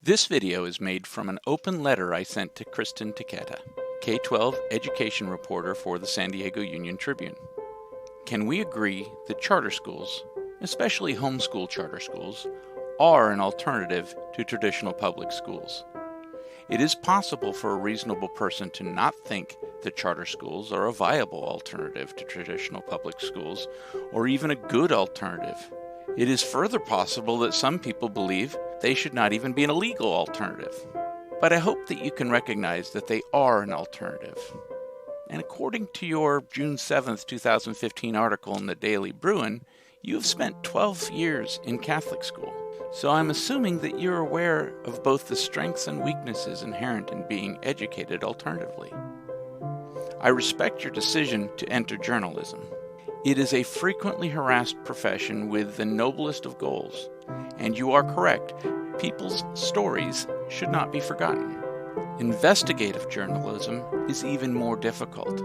This video is made from an open letter I sent to Kristen Taketa, K-12 education reporter for the San Diego Union Tribune. Can we agree that charter schools, especially homeschool charter schools, are an alternative to traditional public schools? It is possible for a reasonable person to not think that charter schools are a viable alternative to traditional public schools, or even a good alternative. It is further possible that some people believe they should not even be an illegal alternative. But I hope that you can recognize that they are an alternative. And according to your June 7th, 2015 article in the Daily Bruin, you have spent 12 years in Catholic school. So I'm assuming that you're aware of both the strengths and weaknesses inherent in being educated alternatively. I respect your decision to enter journalism. It is a frequently harassed profession with the noblest of goals, and you are correct, people's stories should not be forgotten. Investigative journalism is even more difficult.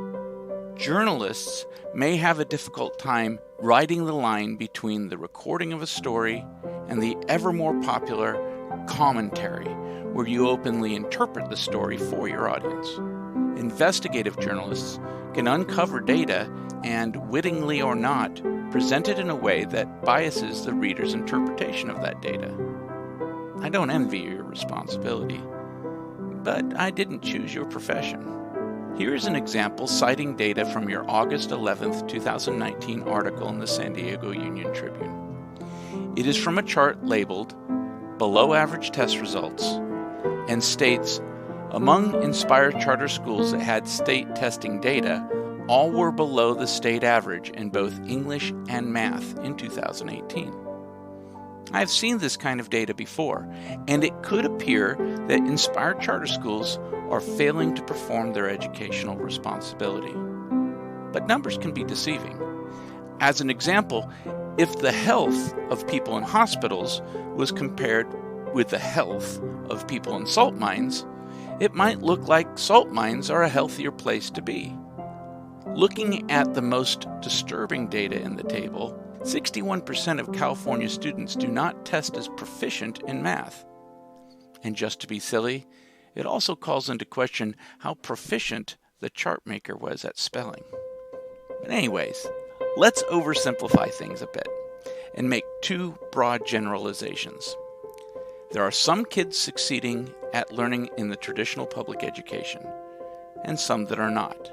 Journalists may have a difficult time riding the line between the recording of a story and the ever more popular commentary, where you openly interpret the story for your audience. Investigative journalists can uncover data and, wittingly or not, present it in a way that biases the reader's interpretation of that data. I don't envy your responsibility, but I didn't choose your profession. Here is an example citing data from your August 11th, 2019 article in the San Diego Union Tribune. It is from a chart labeled Below Average Test Results and states, among Inspire charter schools that had state testing data, all were below the state average in both English and math in 2018. I have seen this kind of data before, and it could appear that Inspired charter schools are failing to perform their educational responsibility. But numbers can be deceiving. As an example, if the health of people in hospitals was compared with the health of people in salt mines, it might look like salt mines are a healthier place to be. Looking at the most disturbing data in the table, 61% of California students do not test as proficient in math. And just to be silly, it also calls into question how proficient the chart maker was at spelling. But anyways, let's oversimplify things a bit and make two broad generalizations. There are some kids succeeding at learning in the traditional public education, and some that are not.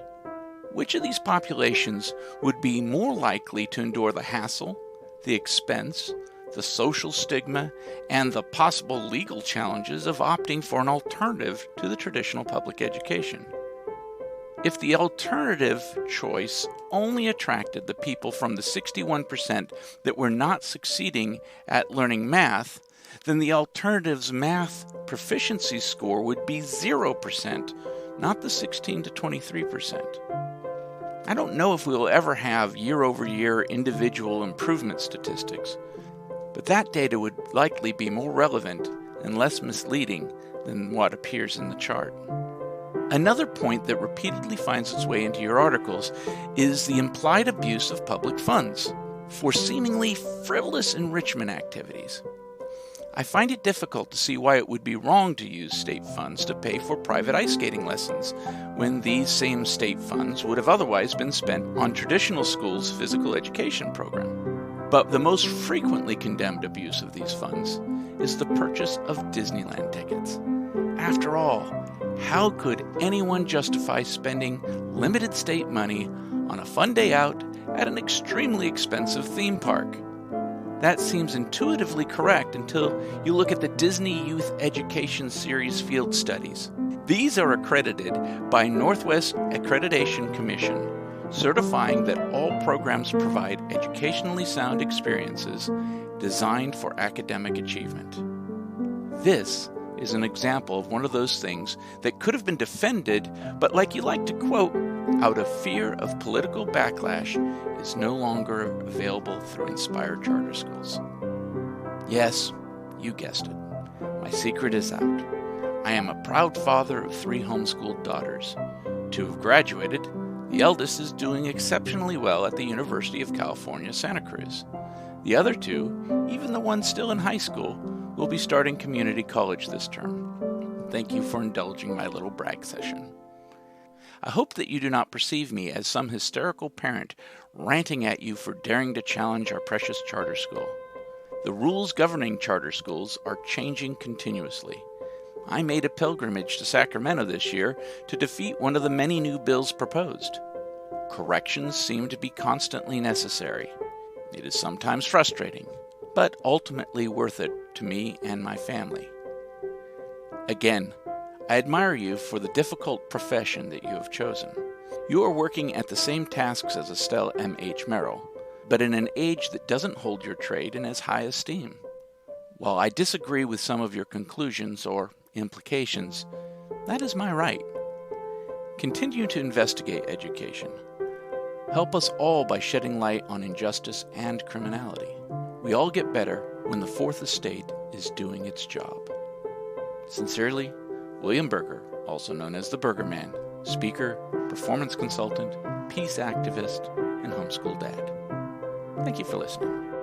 Which of these populations would be more likely to endure the hassle, the expense, the social stigma, and the possible legal challenges of opting for an alternative to the traditional public education? If the alternative choice only attracted the people from the 61% that were not succeeding at learning math, then the alternative's math proficiency score would be 0%, not the 16 to 23%. I don't know if we will ever have year-over-year individual improvement statistics, but that data would likely be more relevant and less misleading than what appears in the chart. Another point that repeatedly finds its way into your articles is the implied abuse of public funds for seemingly frivolous enrichment activities. I find it difficult to see why it would be wrong to use state funds to pay for private ice skating lessons, when these same state funds would have otherwise been spent on traditional schools' physical education program. But the most frequently condemned abuse of these funds is the purchase of Disneyland tickets. After all, how could anyone justify spending limited state money on a fun day out at an extremely expensive theme park? That seems intuitively correct until you look at the Disney Youth Education Series field studies. These are accredited by Northwest Accreditation Commission, certifying that all programs provide educationally sound experiences designed for academic achievement. This is an example of one of those things that could have been defended, but like you like to quote, out of fear of political backlash, is no longer available through Inspire charter schools. Yes, you guessed it. My secret is out. I am a proud father of 3 homeschooled daughters. 2 have graduated. The eldest is doing exceptionally well at the University of California, Santa Cruz. The other 2, even the one still in high school, will will be starting community college this term. Thank you for indulging my little brag session. I hope that you do not perceive me as some hysterical parent ranting at you for daring to challenge our precious charter school. The rules governing charter schools are changing continuously. I made a pilgrimage to Sacramento this year to defeat one of the many new bills proposed. Corrections seem to be constantly necessary. It is sometimes frustrating, but ultimately worth it to me and my family. Again, I admire you for the difficult profession that you have chosen. You are working at the same tasks as Estelle M.H. Merrill, but in an age that doesn't hold your trade in as high esteem. While I disagree with some of your conclusions or implications, that is my right. Continue to investigate education. Help us all by shedding light on injustice and criminality. We all get better when the Fourth Estate is doing its job. Sincerely, William Berger, also known as the Berger Man, speaker, performance consultant, peace activist, and homeschool dad. Thank you for listening.